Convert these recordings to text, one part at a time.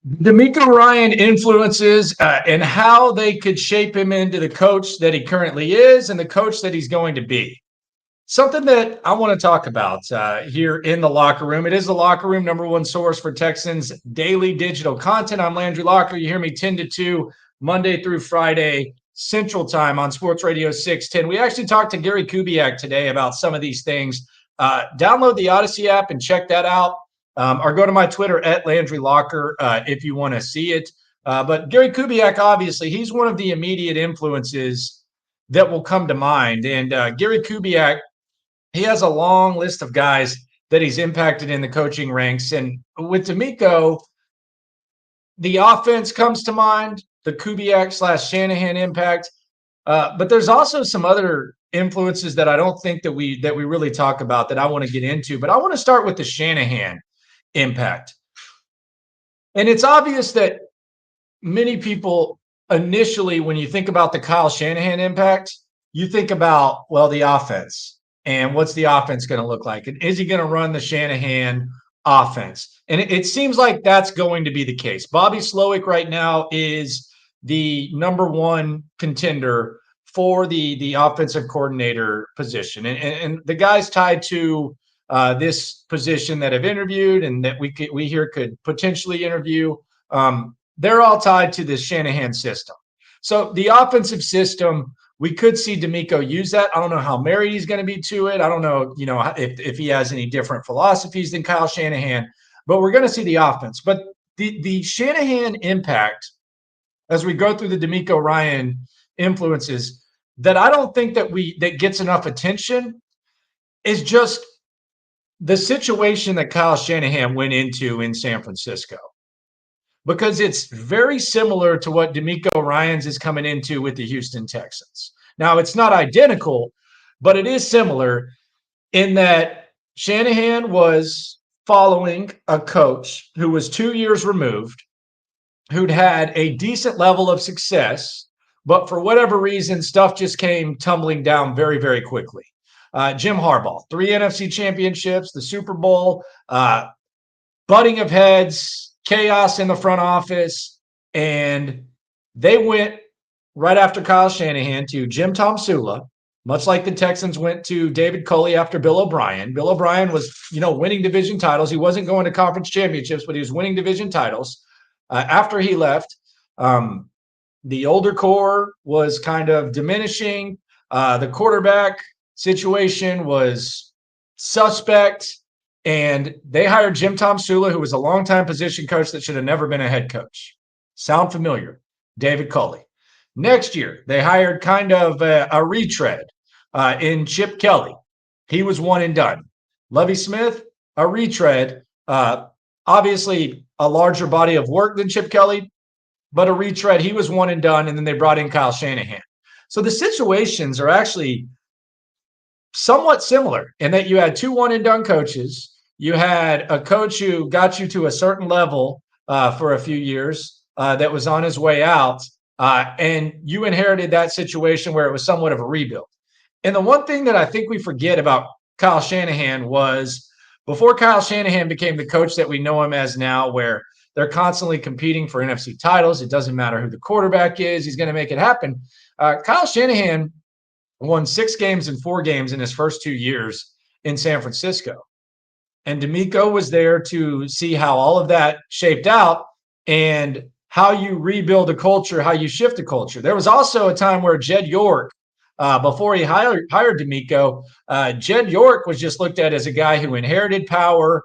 DeMeco Ryan influences and how they could shape him into the coach that he currently is and the coach that he's going to be. Something that I want to talk about here in the locker room. It is the locker room, number one source for Texans daily digital content. I'm Landry Locker. You hear me 10 to 2, Monday through Friday, Central Time on Sports Radio 610. We actually talked to Gary Kubiak today about some of these things. Download the Odyssey app and check that out. Or go to my Twitter at Landry Locker if you want to see it. But Gary Kubiak, obviously, he's one of the immediate influences that will come to mind. And Gary Kubiak, he has a long list of guys that he's impacted in the coaching ranks. And with DeMeco, the offense comes to mind, the Kubiak / Shanahan impact. But there's also some other influences that I don't think that we really talk about that I want to get into. But I want to start with the Shanahan impact. And it's obvious that many people initially, when you think about the Kyle Shanahan impact, you think about, well, the offense and what's the offense going to look like? And is he going to run the Shanahan offense? And it seems like that's going to be the case. Bobby Slowick right now is the number one contender for the offensive coordinator position. And the guys tied to this position that have interviewed and that we hear could potentially interview, they're all tied to this Shanahan system. So the offensive system, we could see DeMeco use that. I don't know how married he's going to be to it. I don't know, if he has any different philosophies than Kyle Shanahan, but we're going to see the offense. But the Shanahan impact, as we go through the DeMeco Ryan influences, that I don't think that gets enough attention is just the situation that Kyle Shanahan went into in San Francisco, because it's very similar to what DeMeco Ryans is coming into with the Houston Texans. Now, it's not identical, but it is similar in that Shanahan was following a coach who was 2 years removed, who'd had a decent level of success, but for whatever reason, stuff just came tumbling down very, very quickly. Jim Harbaugh, 3 NFC championships, the Super Bowl, butting of heads, chaos in the front office, and they went right after Kyle Shanahan to Jim Tomsula, much like the Texans went to David Culley after Bill O'Brien. Bill O'Brien was, winning division titles. He wasn't going to conference championships, but he was winning division titles. After he left, the older core was kind of diminishing. The quarterback situation was suspect, and they hired Jim Tomsula, who was a longtime position coach that should have never been a head coach. Sound familiar? David Culley. Next year, they hired kind of a retread in Chip Kelly. He was one and done. Lovie Smith, a retread. Obviously, a larger body of work than Chip Kelly, but a retread. He was one and done, and then they brought in Kyle Shanahan. So the situations are actually somewhat similar in that you had 2 one-and-done coaches. You had a coach who got you to a certain level for a few years that was on his way out, and you inherited that situation where it was somewhat of a rebuild. And the one thing that I think we forget about Kyle Shanahan was, before Kyle Shanahan became the coach that we know him as now, where they're constantly competing for NFC titles, it doesn't matter who the quarterback is, he's going to make it happen. Kyle Shanahan won 6 games and 4 games in his first 2 years in San Francisco. And DeMeco was there to see how all of that shaped out and how you rebuild a culture, how you shift a culture. There was also a time where Jed York, before he hired DeMeco, Jed York was just looked at as a guy who inherited power.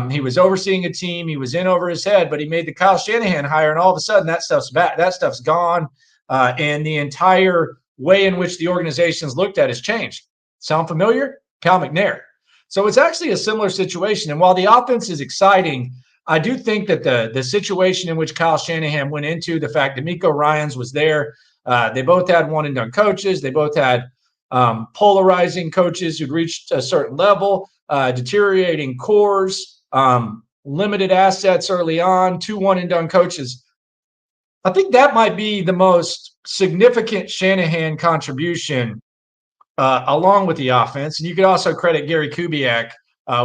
He was overseeing a team. He was in over his head, but he made the Kyle Shanahan hire, and all of a sudden that stuff's back. That stuff's gone, and the entire way in which the organization's looked at has changed. Sound familiar? Cal McNair. So it's actually a similar situation. And while the offense is exciting, I do think that the situation in which Kyle Shanahan went into, the fact that DeMeco Ryans was there, they both had one-and-done coaches. They both had polarizing coaches who'd reached a certain level, deteriorating cores, limited assets early on, 2 one-and-done coaches. I think that might be the most significant Shanahan contribution, along with the offense. And you could also credit Gary Kubiak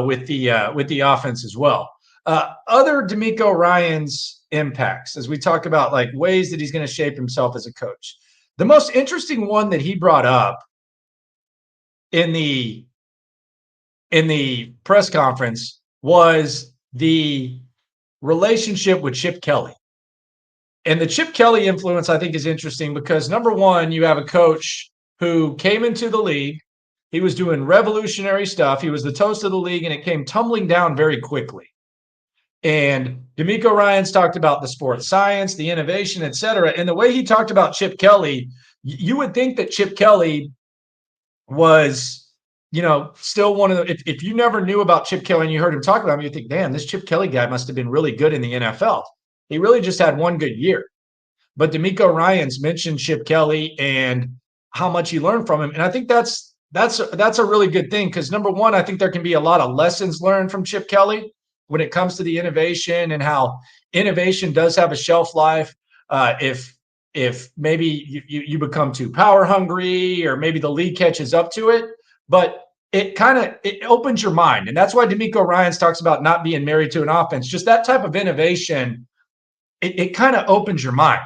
with the offense as well. Other DeMeco Ryans impacts, as we talk about like ways that he's going to shape himself as a coach. The most interesting one that he brought up in the press conference was the relationship with Chip Kelly. And the Chip Kelly influence, I think, is interesting because number one, you have a coach who came into the league. He was doing revolutionary stuff. He was the toast of the league, and it came tumbling down very quickly. And DeMeco Ryans talked about the sports science, the innovation, et cetera. And the way he talked about Chip Kelly, you would think that Chip Kelly was, still one of the, if you never knew about Chip Kelly and you heard him talk about him, you'd think, damn, this Chip Kelly guy must have been really good in the NFL. He really just had one good year. But DeMeco Ryans mentioned Chip Kelly and how much he learned from him. And I think that's a really good thing because number one, I think there can be a lot of lessons learned from Chip Kelly when it comes to the innovation and how innovation does have a shelf life. If maybe you become too power hungry or maybe the league catches up to it, but it opens your mind. And that's why DeMeco Ryans talks about not being married to an offense. Just that type of innovation, it kind of opens your mind.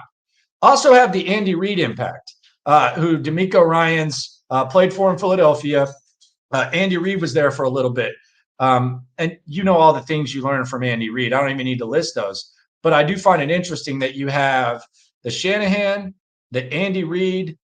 Also have the Andy Reid impact, who DeMeco Ryans played for in Philadelphia. Andy Reid was there for a little bit. And all the things you learn from Andy Reid. I don't even need to list those. But I do find it interesting that you have the Shanahan, the Andy Reid,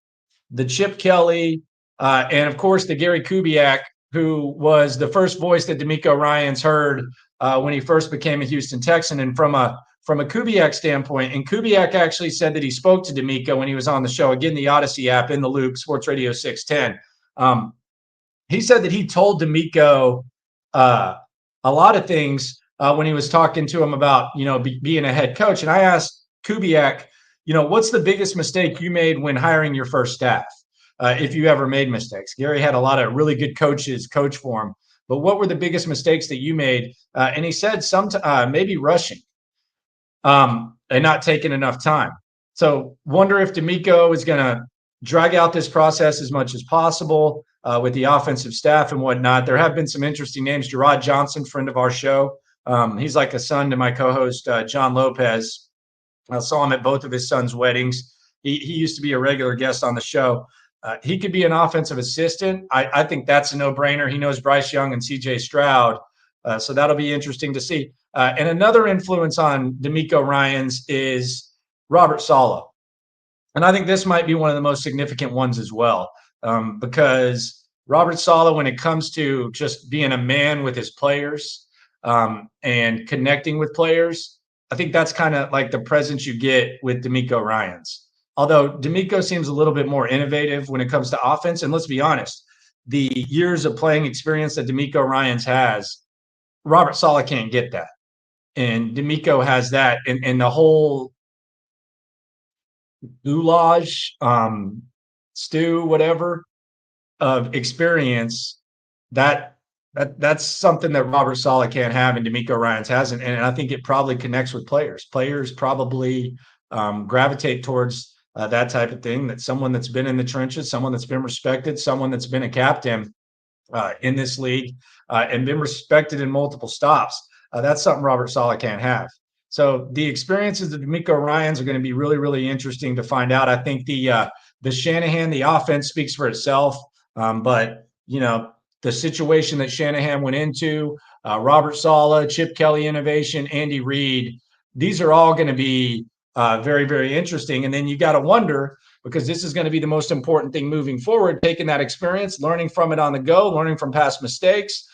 the Chip Kelly, and, of course, the Gary Kubiak, who was the first voice that DeMeco Ryans heard when he first became a Houston Texan. And from a Kubiak standpoint, and Kubiak actually said that he spoke to DeMeco when he was on the show, again, the Odyssey app, In the Loop, Sports Radio 610. He said that he told DeMeco a lot of things when he was talking to him about, being a head coach. And I asked Kubiak, what's the biggest mistake you made when hiring your first staff? If you ever made mistakes. Gary had a lot of really good coaches coach for him. But what were the biggest mistakes that you made? And he said maybe rushing. And not taking enough time. So wonder if DeMeco is going to drag out this process as much as possible with the offensive staff and whatnot. There have been some interesting names. Gerard Johnson, friend of our show. He's like a son to my co-host, John Lopez. I saw him at both of his sons' weddings. He used to be a regular guest on the show. He could be an offensive assistant. I think that's a no-brainer. He knows Bryce Young and CJ Stroud. So that'll be interesting to see. And another influence on DeMeco Ryans is Robert Saleh. And I think this might be one of the most significant ones as well, because Robert Saleh, when it comes to just being a man with his players and connecting with players, I think that's kind of like the presence you get with DeMeco Ryans. Although DeMeco seems a little bit more innovative when it comes to offense. And let's be honest, the years of playing experience that DeMeco Ryans has, Robert Saleh can't get that. And DeMeco has that, and the whole goulash, stew, whatever, of experience, that's something that Robert Saleh can't have and DeMeco Ryans hasn't. And I think it probably connects with players. Players probably gravitate towards that type of thing, that someone that's been in the trenches, someone that's been respected, someone that's been a captain in this league and been respected in multiple stops. That's something Robert Saleh can't have. So the experiences of DeMeco Ryans are going to be really, really interesting to find out. I think the Shanahan, the offense speaks for itself. But, the situation that Shanahan went into, Robert Saleh, Chip Kelly innovation, Andy Reid, these are all going to be very, very interesting. And then you got to wonder, because this is going to be the most important thing moving forward, taking that experience, learning from it on the go, learning from past mistakes,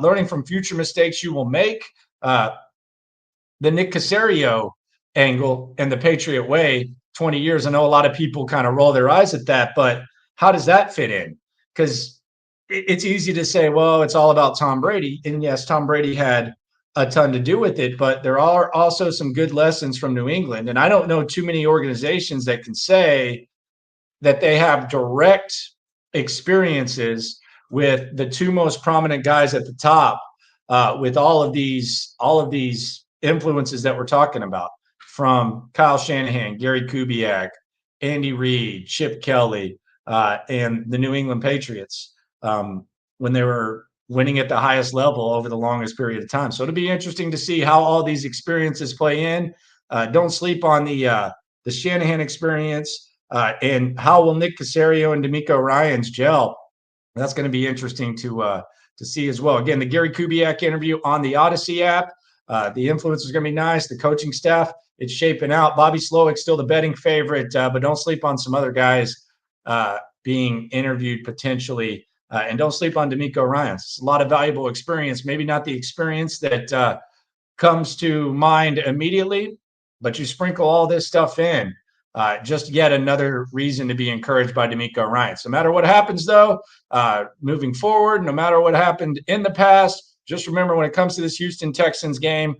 learning from future mistakes you will make. The Nick Caserio angle and the Patriot way, 20 years. I know a lot of people kind of roll their eyes at that, but how does that fit in? Because it's easy to say, well, it's all about Tom Brady. And yes, Tom Brady had a ton to do with it, but there are also some good lessons from New England. And I don't know too many organizations that can say that they have direct experiences with the two most prominent guys at the top, with all of these influences that we're talking about, from Kyle Shanahan, Gary Kubiak, Andy Reid, Chip Kelly, and the New England Patriots when they were winning at the highest level over the longest period of time. So it'll be interesting to see how all these experiences play in. Don't sleep on the Shanahan experience. And how will Nick Caserio and DeMeco Ryans gel? That's going to be interesting to see as well. Again, the Gary Kubiak interview on the Odyssey app. The influence is going to be nice. The coaching staff, it's shaping out. Bobby Slowick's still the betting favorite, but don't sleep on some other guys being interviewed potentially. And don't sleep on DeMeco Ryans. It's a lot of valuable experience. Maybe not the experience that comes to mind immediately, but you sprinkle all this stuff in. Just yet another reason to be encouraged by DeMeco Ryans. No matter what happens, though, moving forward, no matter what happened in the past, just remember when it comes to this Houston Texans game,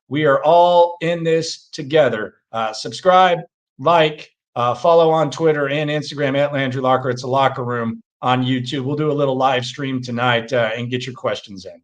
we are all in this together. Subscribe, like, follow on Twitter and Instagram at Landry Locker. It's a locker room on YouTube. We'll do a little live stream tonight and get your questions in.